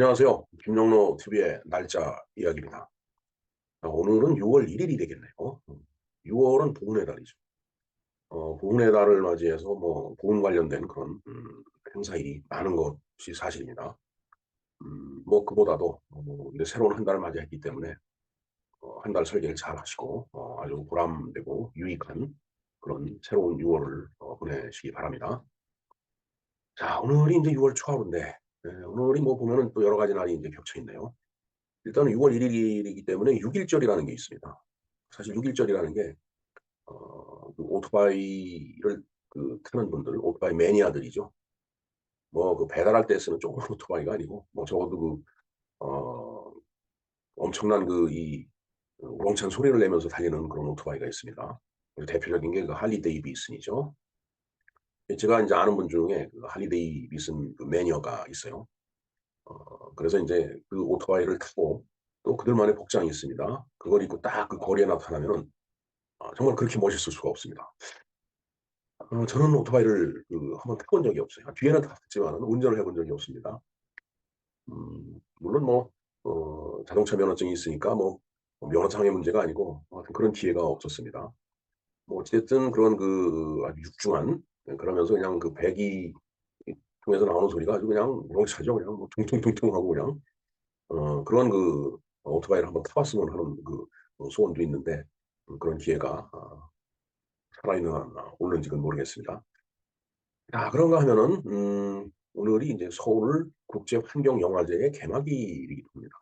안녕하세요. 김영로 TV의 날짜 이야기입니다. 오늘은 6월 1일이 되겠네요. 6월은 보훈의 달이죠. 보훈의 달을 맞이해서 뭐 보훈 관련된 그런 행사일이 많은 것이 사실입니다. 뭐 그보다도 이제 새로운 한 달을 맞이했기 때문에 한 달 설계를 잘 하시고 아주 보람되고 유익한 그런 새로운 6월을 보내시기 바랍니다. 자, 오늘이 이제 6월 초하루인데 오늘이 뭐 보면은 또 여러 가지 날이 이제 겹쳐 있네요. 일단은 6월 1일이기 때문에 6일절이라는 게 있습니다. 사실 6일절이라는 게 그 오토바이를 타는 분들, 오토바이 매니아들이죠. 뭐 그 배달할 때 쓰는 조그만 오토바이가 아니고 뭐 적어도 엄청난 우렁찬 소리를 내면서 달리는 그런 오토바이가 있습니다. 그리고 대표적인 게 그 할리 데이비슨이죠. 제가 이제 아는 분 중에 그 할리 데이비슨 그 매니아가 있어요. 그래서 이제 그 오토바이를 타고 또 그들만의 복장이 있습니다. 그걸 입고 딱 그 거리에 나타나면은 정말 그렇게 멋있을 수가 없습니다. 저는 오토바이를 한번 타본 적이 없어요. 뒤에는 탔지만은 운전을 해본 적이 없습니다. 물론 뭐 자동차 면허증이 있으니까 면허상의 문제가 아니고 하여튼 그런 기회가 없었습니다. 뭐 어쨌든 그런 아주 육중한, 그러면서 그냥 그 배기 통해서 나오는 소리가 아주 그냥 우렁차죠. 그냥 뭐 퉁퉁퉁퉁 하고 그냥 그런 오토바이를 한번 타 봤으면 하는 소원도 있는데 그런 기회가 살아있는 한 오는지는 모르겠습니다. 자, 그런가 하면은 오늘이 이제 서울 국제 환경 영화제의 개막일이기도 합니다.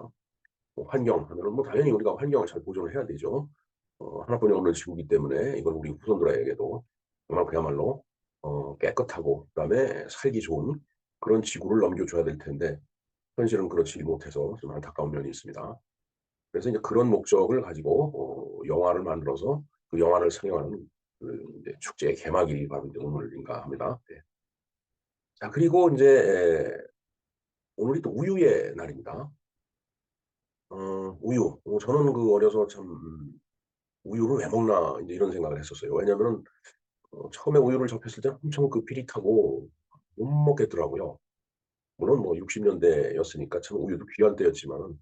뭐 환경 하면은 뭐 당연히 우리가 환경을 잘 보존을 해야 되죠. 하나뿐이 없는 지구이기 때문에 이걸 우리 후손들에게도 정말 그야말로 깨끗하고 그다음에 살기 좋은 그런 지구를 넘겨줘야 될 텐데 현실은 그렇지 못해서 좀 안타까운 면이 있습니다. 그래서 이제 그런 목적을 가지고 영화를 만들어서 그 영화를 상영하는 이제 축제의 개막일이 바로 이제 오늘인가 합니다. 네. 자, 그리고 이제 오늘이 또 우유의 날입니다. 우유. 저는 어려서 참 '우유를 왜 먹나.' 이제 이런 생각을 했었어요. 왜냐면은 처음에 우유를 접했을 때는 엄청 비릿하고 못 먹겠더라고요. 물론 뭐 60 년대였으니까 참 우유도 귀한 때였지만은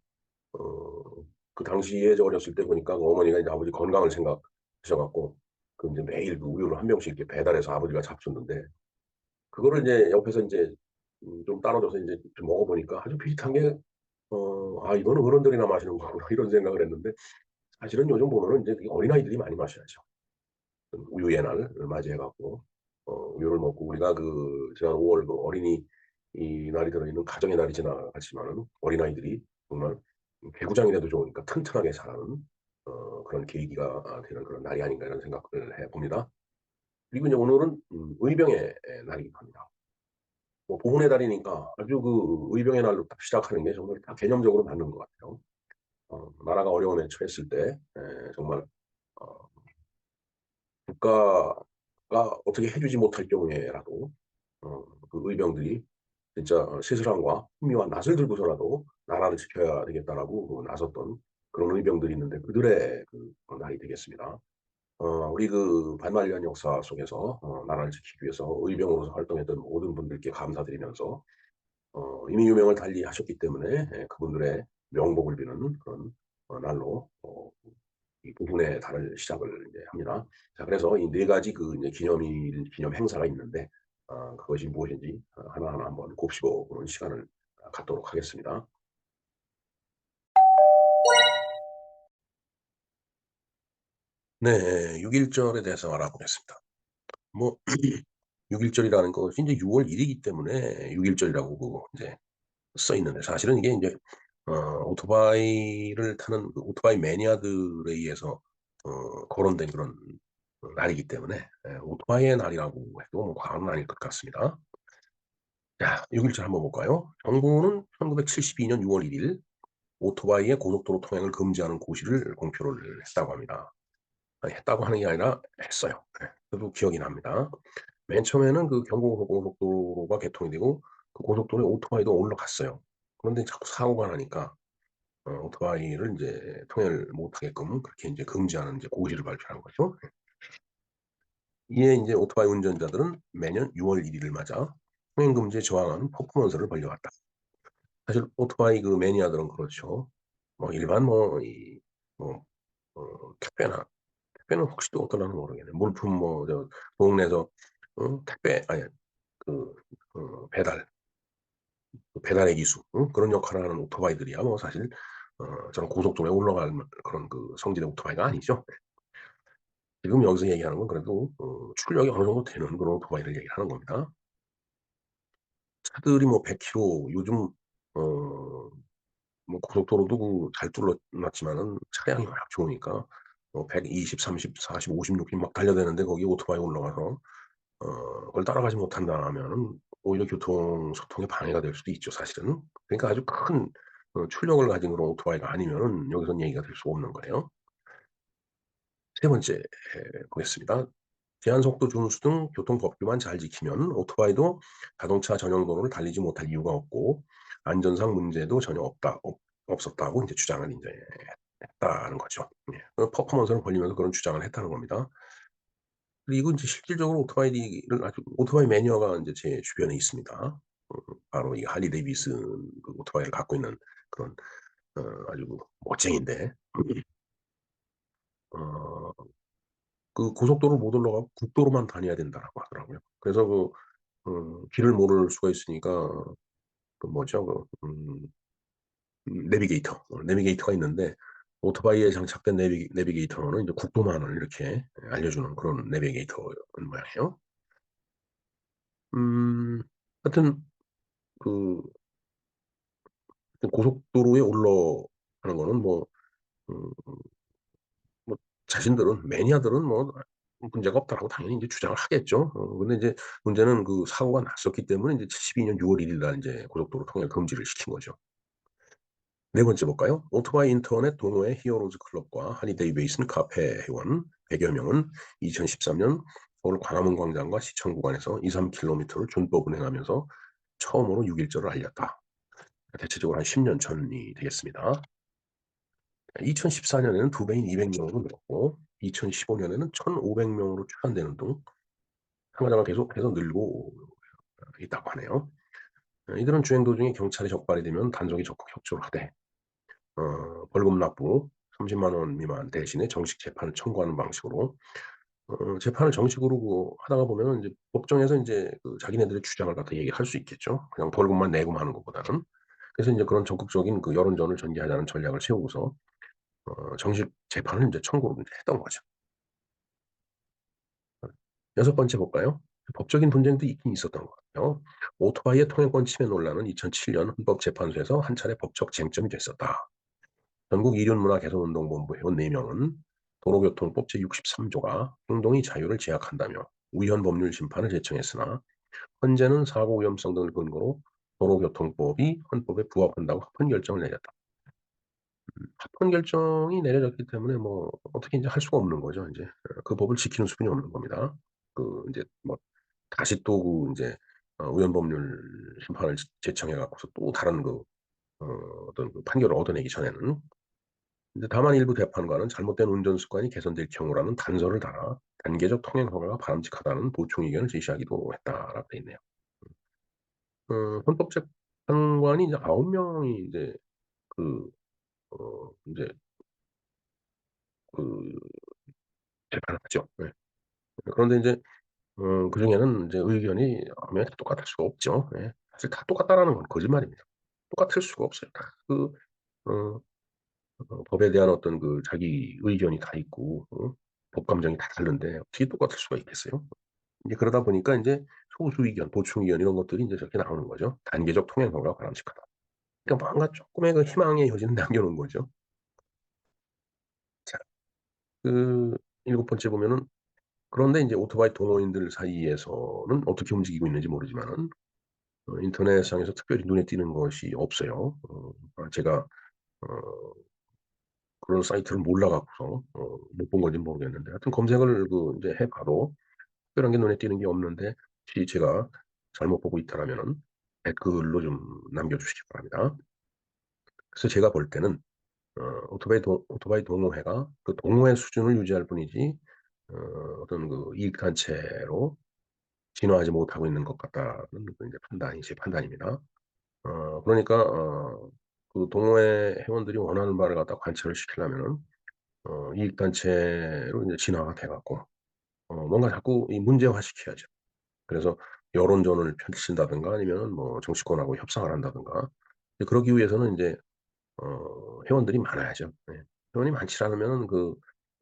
어 그 당시에 저 어렸을 때 보니까 어머니가 이제 아버지 건강을 생각하셔 갖고 이제 매일 우유를 한 병씩 이렇게 배달해서 아버지가 잡수는데 그거를 이제 옆에서 인제 좀 따라 줘서 인제 좀 먹어 보니까 아주 비릿한 게 '아 이거는 어른들이나 마시는 거구나.' 이런 생각을 했는데 사실은 요즘 보면은 인제 그게 어린아이들이 많이 마셔야죠. 우유의 날을 맞이해 갖고 우유를 먹고 우리가 지난 5월 어린이 날이 들어있는 가정의 날이 지나갔지만은 어린아이들이 정말 개구장이 돼도 좋으니까 튼튼하게 자라는 그런 계기가 되는 그런 날이 아닌가 이런 생각을 해 봅니다. 그리고 이제 오늘은 의병의 날이기도 합니다. 뭐 보훈의 달이니까 아주 의병의 날로 딱 시작하는 게 정말 딱 개념적으로 맞는 것 같아요. 나라가 어려움에 처했을 때 정말 어 국가가 어떻게 해 주지 못할 경우에라도 의병들이 진짜 스스럼과 훈미와 낫을 들고서라도 '나라를 지켜야 되겠다.'라고 나섰던 그런 의병들이 있는데 그들의 날이 되겠습니다. 우리 반말년 역사 속에서 나라를 지키기 위해서 의병으로서 활동했던 모든 분들께 감사드리면서 이미 유명을 달리하셨기 때문에 그분들의 명복을 비는 그런 날로 이 부분의 달을 시작을 이제 합니다. 자, 그래서 이 네 가지 이제 기념일 기념 행사가 있는데 그것이 무엇인지 하나하나 한번 곱씹어 보는 시간을 갖도록 하겠습니다. 네. 6.1절에 대해서 알아보겠습니다. 뭐 6.1절이라는 것이 인제 6월 1 일이기 때문에 6.1절이라고 인제 써 있는데 사실은 이게 인제 오토바이를 타는 오토바이 매니아들에 의해서 거론된 그런 날이기 때문에 오토바이의 날이라고 해도 뭐 과언은 아닐 것 같습니다. 자, 6.1절 한번 볼까요? 정부는 1972년 6월 1일 오토바이의 고속도로 통행을 금지하는 고시를 공표를 했다고 합니다. 아니 했다고 하는 게 아니라 했어요. 예. 저도 기억이 납니다. 맨 처음에는 경부고속도로가 개통이 되고 그 고속도로에 오토바이도 올라갔어요. 그런데 자꾸 사고가 나니까 오토바이를 인제 통행을 못 하게끔 그렇게 인제 금지하는 인제 고시를 발표한 거죠. 이에 인제 오토바이 운전자들은 매년 6월 1 일을 맞아 통행 금지에 저항하는 퍼포먼스를 벌여왔다. 사실 오토바이 그 매니아들은 그렇죠. 뭐 일반 뭐 이 뭐 택배는 혹시 또 어떨려나 모르겠네. 물품 뭐 동네에서 택배 아니 그 배달의 기수 그런 역할을 하는 오토바이들이야 뭐 사실 저런 고속도로에 올라갈 그런 그 성질의 오토바이가 아니죠. 지금 여기서 얘기하는 건 그래도 출력이 어느 정도 되는 그런 오토바이를 얘기하는 겁니다. 차들이 뭐 100 킬로 요즘 어 뭐 고속도로도 잘 뚫어 놨지만은 차량이 워낙 좋으니까 120, 30, 40, 50, 60 막 달려대는데 거기 오토바이 올라가서 그걸 따라가지 못한다 하면은 오히려 교통 소통에 방해가 될 수도 있죠 사실은. 그러니까 아주 큰 출력을 가진 그런 오토바이가 아니면은 여기서는 얘기가 될 수가 없는 거예요. 세 번째 보겠습니다. 제한 속도 준수 등 교통 법규만 잘 지키면 오토바이도 자동차 전용 도로를 달리지 못할 이유가 없고 안전상 문제도 전혀 없었다고 인제 주장을 인제 했다는 거죠. 예. 퍼포먼스를 벌리면서 그런 주장을 했다는 겁니다. 그리고 인제 실질적으로 오토바이를 아주 오토바이 매니아가 인제 제 주변에 있습니다. 바로 이 할리 데이비슨 그 오토바이를 갖고 있는 그런 아주 멋쟁이인데 어 그 고속도로를 못 올라가고 국도로만 다녀야 된다라고 하더라고요. 그래서 길을 모를 수가 있으니까 그 뭐죠? 내비게이터가 있는데 오토바이에 장착된 내비게이터는 이제 국도만을 이렇게 알려주는 그런 내비게이터인 모양이에요. 음 하여튼 그 고속도로에 올라가는 거는 음 뭐 자신들은 매니아들은 뭐 문제가 없다라고 당연히 인제 주장을 하겠죠. 근데 인제 문제는 그 사고가 났었기 때문에 인제 72년 6월 1일 날 인제 고속도로 통행 금지를 시킨 거죠. 네 번째 볼까요? 오토바이 인터넷 동호회 히어로즈 클럽과 하리 데이비슨 카페 회원 100여 명은 2013년 서울 광화문 광장과 시청 구간에서 2-3 킬로미터를 준법 운행하면서 처음으로 6 일절을 알렸다. 대체적으로 한 10년 전이 되겠습니다. 2014 년에는 두 배인 200 명으로 늘었고 2015 년에는 1,500 명으로 추산되는 등 상가장을 계속해서 늘고 있다고 하네요. 이들은 주행 도중에 경찰에 적발이 되면 단속이 적극 협조를 하되 벌금 납부 30만 원 미만 대신에 정식 재판을 청구하는 방식으로 재판을 정식으로 하다가 보면은 인제 법정에서 인제 그 자기네들의 주장을 갖다 얘기할 수 있겠죠. 그냥 벌금만 내고 마는 것보다는. 그래서 인제 그런 적극적인 그 여론전을 전개하자는 전략을 세우고서 정식 재판을 인제 청구를 인제 했던 거죠. 여섯 번째 볼까요? 법적인 분쟁도 있긴 있었던 것 같아요. 오토바이의 통행권 침해 논란은 2007년 헌법재판소에서 한 차례 법적 쟁점이 됐었다. 전국 이륜문화개선운동본부 회원 4 명은 도로교통법 제63 조가 행동의 자유를 제약한다며 우연 법률 심판을 제청했으나 헌재는 사고 위험성 등을 근거로 도로교통법이 헌법에 부합한다고 합헌 결정을 내렸다. 합헌 결정이 내려졌기 때문에 뭐 어떻게 인제 할 수가 없는 거죠 인제. 그 법을 지키는 수준이 없는 겁니다. 인제 뭐 다시 또 인제 우연 법률 심판을 제청해 갖고서 또 다른 어 어떤 판결을 얻어내기 전에는 근데 다만 일부 재판관은 잘못된 운전 습관이 개선될 경우라는 단서를 달아 단계적 통행 허가가 바람직하다는 보충 의견을 제시하기도 했다라고 돼 있네요. 헌법재판관이 이제 9 명이 인제 그 인제 그 재판을 하죠. 예. 그런데 인제 그중에는 인제 의견이 엄연히 다 똑같을 수가 없죠. 예. 사실 다 똑같다라는 건 거짓말입니다. 똑같을 수가 없어요. 다 어 법에 대한 어떤 자기 의견이 다 있고 법 감정이 다 다른데 어떻게 똑같을 수가 있겠어요? 이제 그러다 보니까 인제 소수 의견, 보충 의견 이런 것들이 인제 저렇게 나오는 거죠. 단계적 통행 허가가 바람직하다. 그러니까 뭔가 쪼끔의 희망의 여지는 남겨 놓은 거죠. 자 그 일곱 번째 보면은 그런데 인제 오토바이 동호인들 사이에서는 어떻게 움직이고 있는지 모르지만은 인터넷상에서 특별히 눈에 띄는 것이 없어요. 제가 어 그런 사이트를 몰라 갖고서 못 본 건지는 모르겠는데 하여튼 검색을 인제 해 봐도 특별한 게 눈에 띄는 게 없는데 혹시 제가 잘못 보고 있다라면은 댓글로 좀 남겨 주시기 바랍니다. 그래서 제가 볼 때는 오토바이 동호회가 그 동호회 수준을 유지할 뿐이지 어 어떤 이익 단체로 진화하지 못하고 있는 것 같다는 인제 판단이 제 판단입니다. 그러니까 그 동호회 회원들이 원하는 바를 갖다 관철을 시키려면은 이익 단체로 이제 진화가 돼 갖고 뭔가 자꾸 이 문제화시켜야죠. 그래서 여론전을 펼친다든가 아니면은 뭐 정치권하고 협상을 한다든가. 이제 그러기 위해서는 인제 회원들이 많아야죠. 예. 회원이 많지 않으면은 그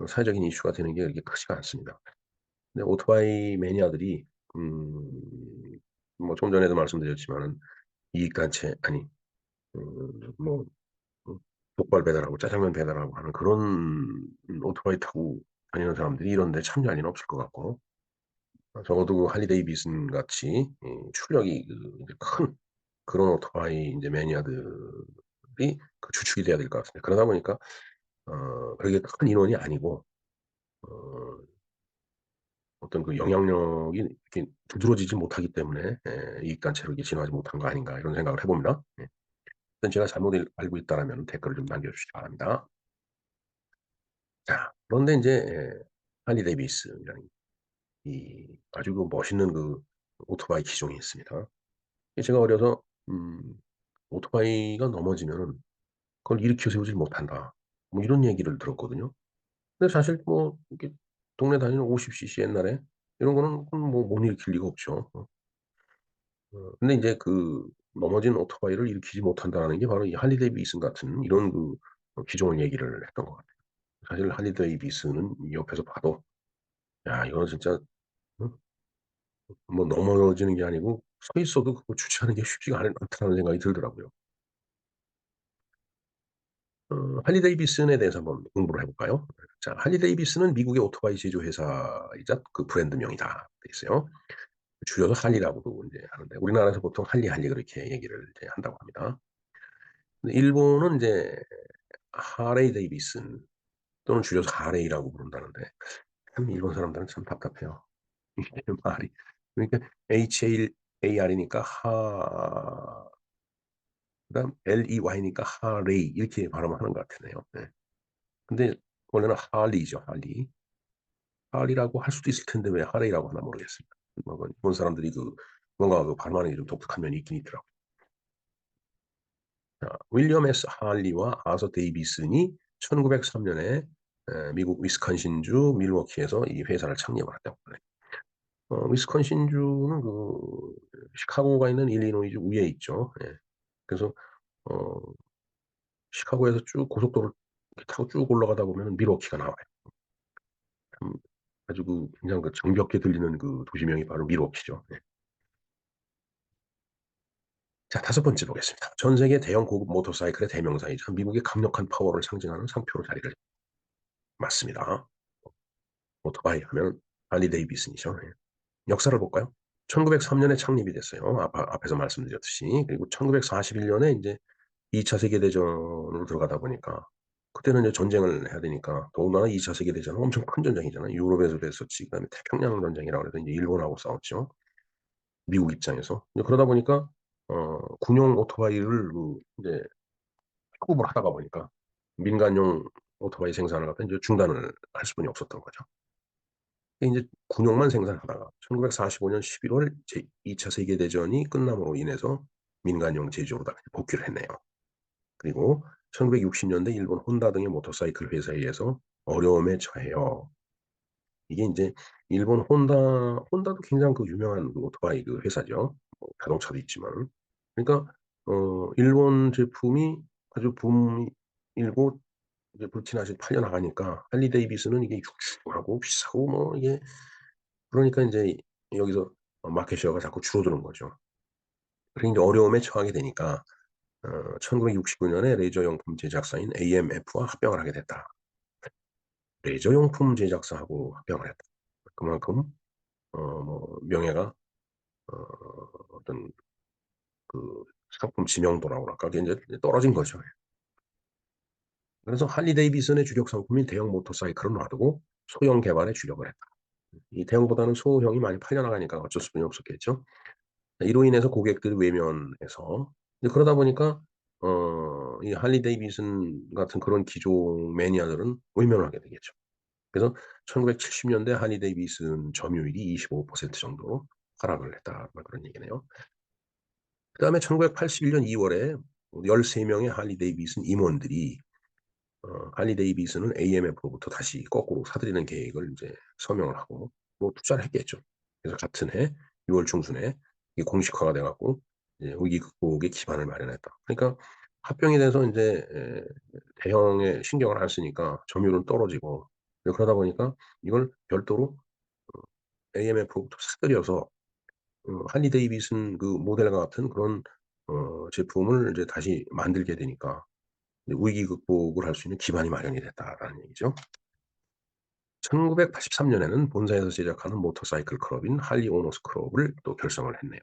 사회적인 이슈가 되는 게 그렇게 크지가 않습니다. 근데 오토바이 매니아들이 뭐 좀 전에도 말씀드렸지만은 이익단체 아니 뭐 족발 배달하고 짜장면 배달하고 하는 그런 오토바이 타고 다니는 사람들이 이런 데 참여할 리는 없을 것 같고 적어도 그 할리 데이비슨 같이 출력이 그 이제 큰 그런 오토바이 인제 매니아들이 그 주축이 돼야 될 것 같습니다. 그러다 보니까 그렇게 큰 인원이 아니고 어 어떤 그 영향력이 이렇게 두드러지지 못하기 때문에 이익단체로 이렇게 진화하지 못한 거 아닌가 이런 생각을 해 봅니다. 예. 일단 제가 잘못 알고 있다라면 댓글을 좀 남겨 주시기 바랍니다. 자 그런데 인제 할리 데이비슨이라는 이 아주 그 멋있는 그 오토바이 기종이 있습니다. 이 제가 어려서 "오토바이가 넘어지면은 그걸 일으켜 세우질 못한다." 뭐 이런 얘기를 들었거든요. 근데 사실 뭐 이렇게 동네 다니는 50cc 옛날에 이런 거는 뭐 못 일으킬 리가 없죠. 근데 인제 그 넘어진 오토바이를 일으키지 못한다라는 게 바로 이 할리 데이비슨 같은 이런 그 기종을 얘기를 했던 것 같아요. 사실 할리 데이비슨은 옆에서 봐도 '야 이거는 진짜 어 뭐 넘어지는 게 아니고 서 있어도 그거 주체하는 게 쉽지가 않다는 생각이 들더라고요. 할리 데이비슨에 대해서 한번 공부를 해 볼까요? 자 할리 데이비슨은 미국의 오토바이 제조 회사이자 그 브랜드명이다 돼 있어요. 줄여서 할리라고도 인제 하는데 우리나라에서 보통 할리, 할리 그렇게 얘기를 이제 한다고 합니다. 근데 일본은 인제 하레이 데이비슨 또는 줄여서 하레이라고 부른다는데 참 일본 사람들은 참 답답해요. 이게 말이 그러니까 HAR이니까 하 그다음 LEY니까 하레이 이렇게 발음을 하는 것 같으네요. 네. 근데 원래는 할리죠, 할리. 할리라고 할 수도 있을 텐데 왜 하레이라고 하나 모르겠습니다. 뭐 그 일본 사람들이 그 뭔가 그 발음하는 게 좀 독특한 면이 있긴 있더라고요. 자 윌리엄 S 할리와 아서 데이비슨이 1903 년에 미국 위스콘신주 밀워키에서 이 회사를 창립을 했다고 그래요. 위스콘신주는 그 시카고가 있는 일리노이주 위에 있죠. 예. 그래서 어 시카고에서 쭉 고속도로를 이렇게 타고 쭉 올라가다 보면은 밀워키가 나와요. 참 아주 그 굉장히 그 정겹게 들리는 그 도시명이 바로 밀워키죠. 예. 자 다섯 번째 보겠습니다. 전 세계 대형 고급 모터사이클의 대명사이자 미국의 강력한 파워를 상징하는 상표로 자리를 맞습니다. 오토바이 하면 할리 데이비슨이죠. 예. 역사를 볼까요? 1903 년에 창립이 됐어요. 앞에서 말씀드렸듯이. 그리고 1941 년에 인제 2차 세계 대전으로 들어가다 보니까 그때는 이제 전쟁을 해야 되니까 더군다나 2차 세계 대전은 엄청 큰 전쟁이잖아요. 유럽에서도 했었지. 그다음에 태평양 전쟁이라고 그래서 인제 일본하고 싸웠죠, 미국 입장에서. 이제 그러다 보니까 군용 오토바이를 그 인제 수급을 하다가 보니까 민간용 오토바이 생산을 갖다 인제 중단을 할 수뿐이 없었던 거죠. 인제 군용만 생산하다가 1945년 11월 제 2차 세계 대전이 끝남으로 인해서 민간용 제조로다가 복귀를 했네요. 그리고 1960 년대 일본 혼다 등의 모터사이클 회사에 의해서 어려움에 처해요. 이게 인제 일본 혼다도 굉장히 그 유명한 그 오토바이 그 회사죠. 뭐 자동차도 있지만은. 그러니까 일본 제품이 아주 붐이 일고 이제 불티나게 팔려 나가니까 할리 데이비스는 이게 육중하고 비싸고 뭐 이게 그러니까 인제 여기서 마켓 셰어가 자꾸 줄어드는 거죠. 그리고 인제 어려움에 처하게 되니까 1969 년에 레저 용품 제작사인 AMF와 합병을 하게 됐다. 레저 용품 제작사하고 합병을 했다. 그만큼 뭐 명예가 어 어떤 그 상품 지명도라고 그럴까? 그게 인제 떨어진 거죠. 그래서 할리 데이비슨의 주력 상품인 대형 모터사이클은 놔두고 소형 개발에 주력을 했다. 이 대형보다는 소형이 많이 팔려 나가니까 어쩔 수뿐이 없었겠죠. 이로 인해서 고객들이 외면해서 이제 그러다 보니까 이 할리 데이비슨 같은 그런 기종 매니아들은 외면을 하게 되겠죠. 그래서 1970 년대 할리 데이비슨 점유율이 25% 정도로 하락을 했다. 뭐 그런 얘기네요. 그다음에 1981년 2월에 13명의 할리 데이비슨 임원들이 할리 데이비슨은 AMF로부터 다시 거꾸로 사들이는 계획을 이제 서명을 하고 뭐 투자를 했겠죠. 그래서 같은 해 6월 중순에 이게 공식화가 돼 갖고 이제 위기 극복의 기반을 마련했다. 그러니까 합병이 돼서 인제 대형의 신경을 안 쓰니까 점유율은 떨어지고 그러다 보니까 이걸 별도로 AMF로부터 사들여서 할리 데이비슨 그 모델과 같은 그런 제품을 이제 다시 만들게 되니까 이제 위기 극복을 할 수 있는 기반이 마련이 됐다라는 얘기죠. 1983 년에는 본사에서 제작하는 모터사이클 클럽인 할리 오너스 클럽을 또 결성을 했네요.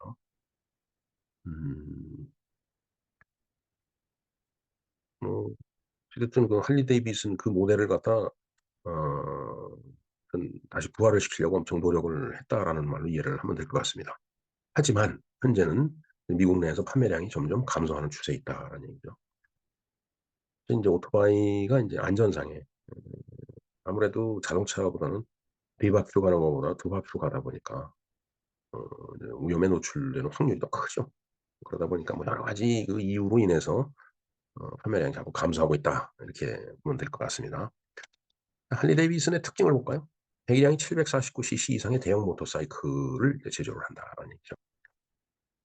음 뭐 어쨌든 그 할리 데이비슨 그 모델을 갖다 다시 부활을 시키려고 엄청 노력을 했다라는 말로 이해를 하면 될 것 같습니다. 하지만 현재는 미국 내에서 판매량이 점점 감소하는 추세에 있다라는 얘기죠. 인제 오토바이가 인제 안전상에 아무래도 자동차보다는 비바퀴로 가는 것보다 두 바퀴로 가다 보니까 어 이제 위험에 노출되는 확률이 더 크죠. 그러다 보니까 뭐 여러 가지 그 이유로 인해서 판매량이 자꾸 감소하고 있다. 이렇게 보면 될 것 같습니다. 할리 데이비슨의 특징을 볼까요? 배기량이 749cc 이상의 대형 모터사이클을 이제 제조를 한다라는 얘기죠.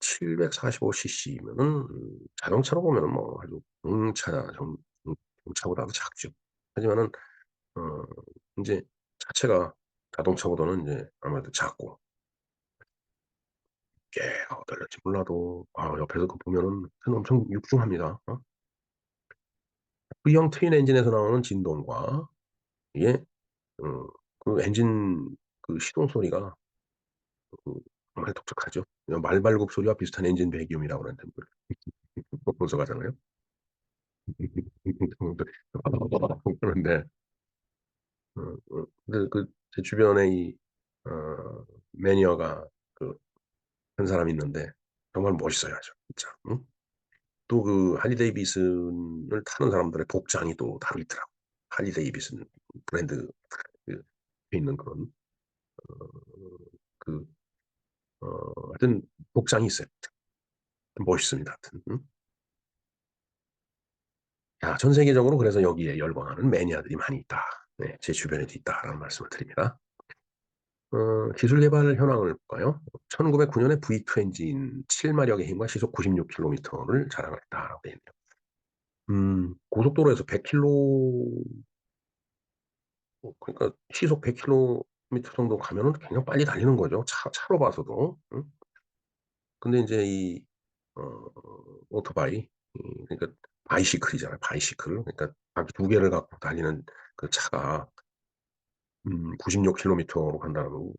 745cc면은 자동차로 보면은 뭐 아주 경차보다도 작죠. 하지만은 어 인제 자체가 자동차보다는 인제 아무래도 작고 깨가 어떨지 몰라도 옆에서 그 보면은 엄청 육중합니다. V형 트윈 엔진에서 나오는 진동과 이게 어 그 엔진 그 시동 소리가 그 정말 독특하죠. 그냥 말발굽 소리와 비슷한 엔진 배기음이라고 그러는데 뭐 분석하잖아요. 그런데 근데 그 제 주변에 이 매니아가 그 한 사람이 있는데 정말 멋있어요 아주 진짜. 또 그 할리 데이비슨을 타는 사람들의 복장이 또 다르더라고요. 할리 데이비슨 브랜드 그 있는 그런 그 하여튼 복장이 있어요. 멋있습니다 하여튼. 야 전 세계적으로 그래서 여기에 열광하는 매니아들이 많이 있다. 네 제 주변에도 있다라는 말씀을 드립니다. 기술 개발 현황을 볼까요? 1909 년에 V2 엔진 7 마력의 힘과 시속 96 킬로미터를 자랑했다라고 되어 있네요. 고속도로에서 100 킬로 그러니까 시속 100 킬로미터 정도 가면은 굉장히 빨리 달리는 거죠, 차로 봐서도. 근데 인제 이 어 오토바이 그러니까 바이시클이잖아요, 바이시클. 그러니까 바퀴 두 개를 갖고 달리는 그 차가 96 킬로미터로 간다는 건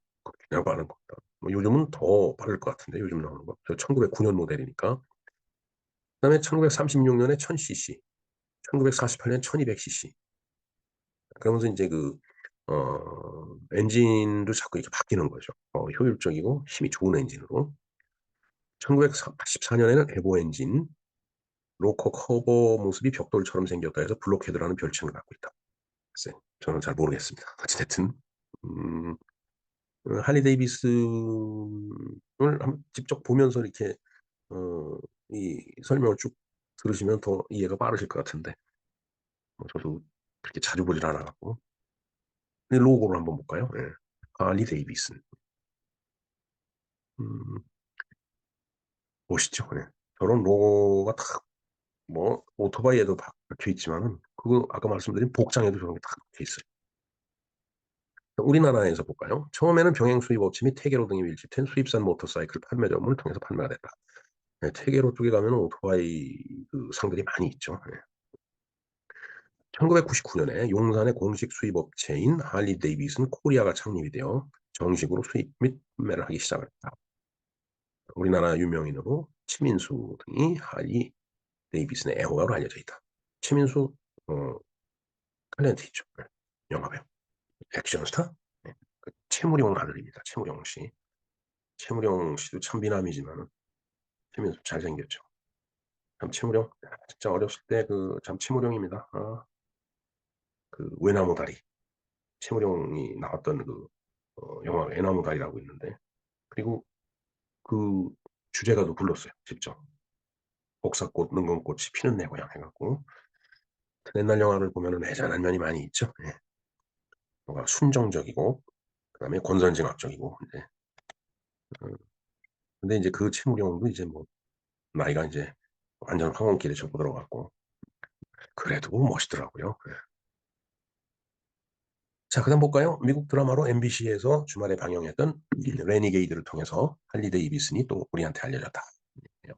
그냥 빠른 겁니다. 뭐 요즘은 더 빠를 것 같은데 요즘 나오는 거. 저 1909년 모델이니까. 그다음에 1936 년에 1000 cc, 1948년 1200 cc. 그러면서 인제 엔진도 자꾸 이렇게 바뀌는 거죠. 효율적이고 힘이 좋은 엔진으로. 1984 년에는 에보 엔진, 로커 커버 모습이 벽돌처럼 생겼다 해서 블록헤드라는 별칭을 갖고 있다. 글쎄 저는 잘 모르겠습니다. 어찌 됐든 음 할리 데이비슨을 한번 직접 보면서 이렇게 어 이 설명을 쭉 들으시면 더 이해가 빠르실 것 같은데 저도 그렇게 자주 보질 않아 갖고. 이 로고를 한번 볼까요? 예. 할리 데이비슨. 음 멋있죠. 예. 저런 로고가 딱 뭐 오토바이에도 박혀 있지만은 그거 아까 말씀드린 복장에도 저런 게 딱 박혀 있어요. 우리나라에서 볼까요? 처음에는 병행 수입 업체 및 태계로 등이 밀집된 수입산 모터사이클 판매점을 통해서 판매가 됐다. 네, 태계로 쪽에 가면은 오토바이 그 상들이 많이 있죠. 예. 1999 년에 용산의 공식 수입 업체인 할리 데이비슨 코리아가 창립이 되어 정식으로 수입 및 판매를 하기 시작을 했다. 우리나라 유명인으로 최민수 등이 할리 데이비슨의 애호가로 알려져 있다. 최민수 어 탤런트 있죠. 예. 영화배우. 액션 스타? 네. 그 최무룡 아들입니다. 최무룡 씨. 최무룡 씨도 참 미남이지만은 최민수 잘생겼죠. 참 최무룡 진짜 어렸을 때 참 최무룡입니다. 그 외나무 다리. 최무룡이 나왔던 영화 외나무 다리라고 있는데 그리고 그 주제가도 불렀어요 직접. 복사꽃, 능금꽃이 피는 내 고향 해갖고 옛날 영화를 보면은 애잔한 면이 많이 있죠. 예. 뭔가 순정적이고 그다음에 권선징악적이고 이제 근데 이제 그 채무령도 이제 뭐 나이가 이제 완전 황혼길에 접고 들어갔고 그래도 멋있더라고요. 예. 자, 그다음 볼까요? 미국 드라마로 MBC에서 주말에 방영했던 레니게이드를 통해서 할리 데이비슨이 또 우리한테 알려졌다. 예.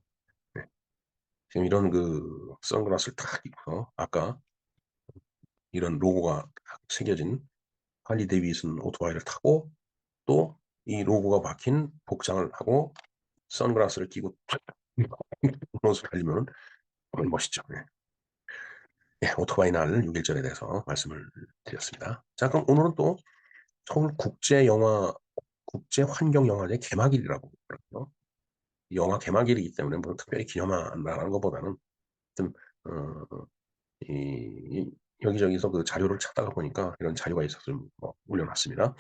지금 이런 그 선글라스를 딱 입고 아까 이런 로고가 딱 새겨진 할리 데이비슨 오토바이를 타고 또 이 로고가 박힌 복장을 하고 선글라스를 끼고 모습을 달리면 정말 멋있죠. 예. 예, 오토바이 날 6.1절에 대해서 말씀을 드렸습니다. 자, 그럼 오늘은 또 서울 국제환경영화제 개막일이라고 그러고요. 영화 개막일이기 때문에 뭐 특별히 기념한다는 것보다는 좀 여기저기서 그 자료를 찾다가 보니까 이런 자료가 있어서 좀 올려놨습니다.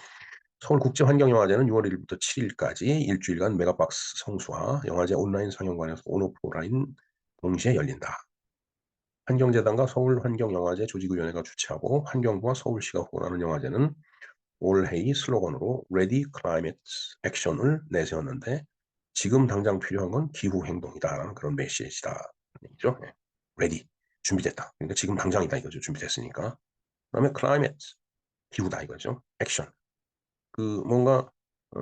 서울국제환경영화제는 6월 1일부터 7일까지 일주일간 메가박스 성수와 영화제 온라인 상영관에서 온오프라인 동시에 열린다. 환경재단과 서울환경영화제 조직위원회가 주최하고 환경부와 서울시가 후원하는 영화제는 올해의 슬로건으로 Ready Climate Action을 내세웠는데 지금 당장 필요한 건 기후행동이다라는 그런 메시지다. 얘기죠. 네. Ready, 준비됐다. 그러니까 지금 당장이다 이거죠. 준비됐으니까. 그다음에 Climate, 기후다 이거죠. Action, 그 뭔가 어,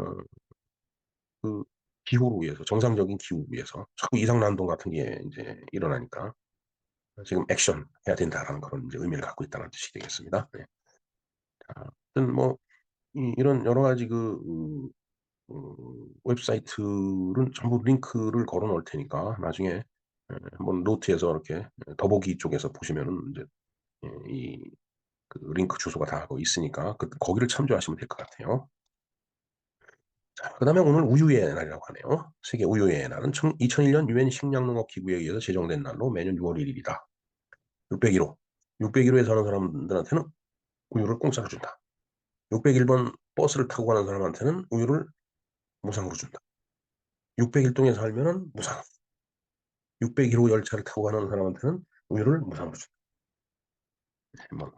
그 기후로 위해서 정상적인 기후 위해서 자꾸 이상난동 같은 게 이제 일어나니까 지금 액션 해야 된다라는 그런 이제 의미를 갖고 있다는 뜻이 되겠습니다. 네. 하여튼 뭐 이런 여러 가지 웹사이트는 전부 링크를 걸어 놓을 테니까 나중에 한번 노트에서 이렇게 더보기 쪽에서 보시면은 이제 이그 링크 주소가 다 하고 있으니까 거기를 참조하시면 될 것 같아요. 자, 그다음에 오늘 우유의 날이라고 하네요. 세계 우유의 날은 2001년 유엔 식량농업 기구에 의해서 제정된 날로 매년 6월 1일이다. 601호. 601호에 사는 사람들한테는 우유를 공짜로 준다. 601번 버스를 타고 가는 사람한테는 우유를 무상으로 준다. 601동에 살면은 무상. 601호 열차를 타고 가는 사람한테는 우유를 무상으로 준다. 뭐,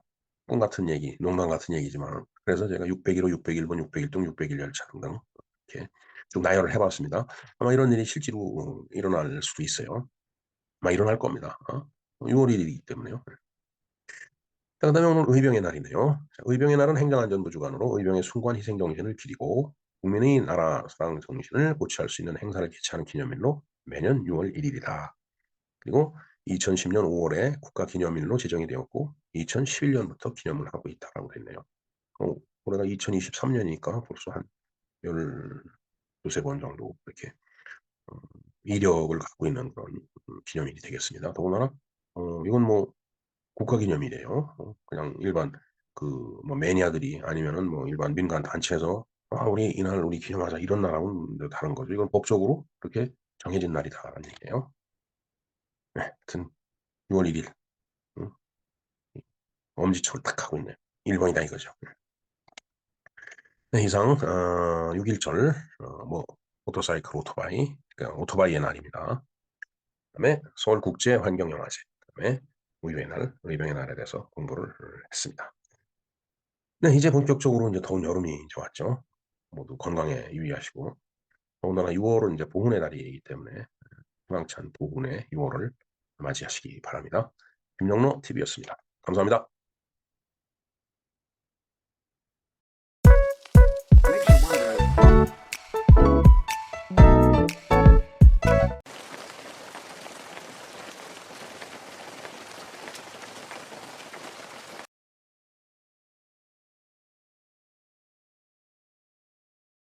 꿈 같은 얘기, 농담 같은 얘기지만 그래서 제가 601호, 601번, 601동, 601 열차 등등 이렇게 쭉 나열을 해봤습니다. 아마 이런 일이 실제로 일어날 수도 있어요. 아마 일어날 겁니다. 6월 1일이기 때문에요. 자, 그다음에 오늘 의병의 날이네요. 자, 의병의 날은 행정안전부 주관으로 의병의 숭고한 희생 정신을 기리고 국민의 나라 사랑 정신을 고취할 수 있는 행사를 개최하는 기념일로 매년 6월 1일이다. 그리고 2010년 5월에 국가기념일로 지정이 되었고 2011년부터 기념을 하고 있다라고 했네요. 올해가 2023년이니까 벌써 한 12세 번 정도 이렇게 이력을 갖고 있는 그런 기념일이 되겠습니다. 더군다나 이건 뭐 국가기념일이에요. 그냥 일반 그 뭐 매니아들이 아니면은 뭐 일반 민간 단체에서 우리 이날 우리 기념하자 이런 날하고는 다른 거죠. 이건 법적으로 그렇게 정해진 날이다라는 얘기예요. 네, 하여튼 6월 1일 응? 엄지척을 딱 하고 있네요. 1번이다 이거죠. 네, 이상 6.1절 뭐 모터사이클 오토바이 그러니까 오토바이의 날입니다. 그다음에 서울국제환경영화제 그다음에 우유의 날, 의병의 날에 대해서 공부를 했습니다. 네, 이제 본격적으로 이제 더운 여름이 이제 왔죠. 모두 건강에 유의하시고 더군다나 6월은 이제 보훈의 달이기 때문에 희망찬 보훈의 6월을 맞이하시기 바랍니다. 김영로 TV였습니다. 감사합니다.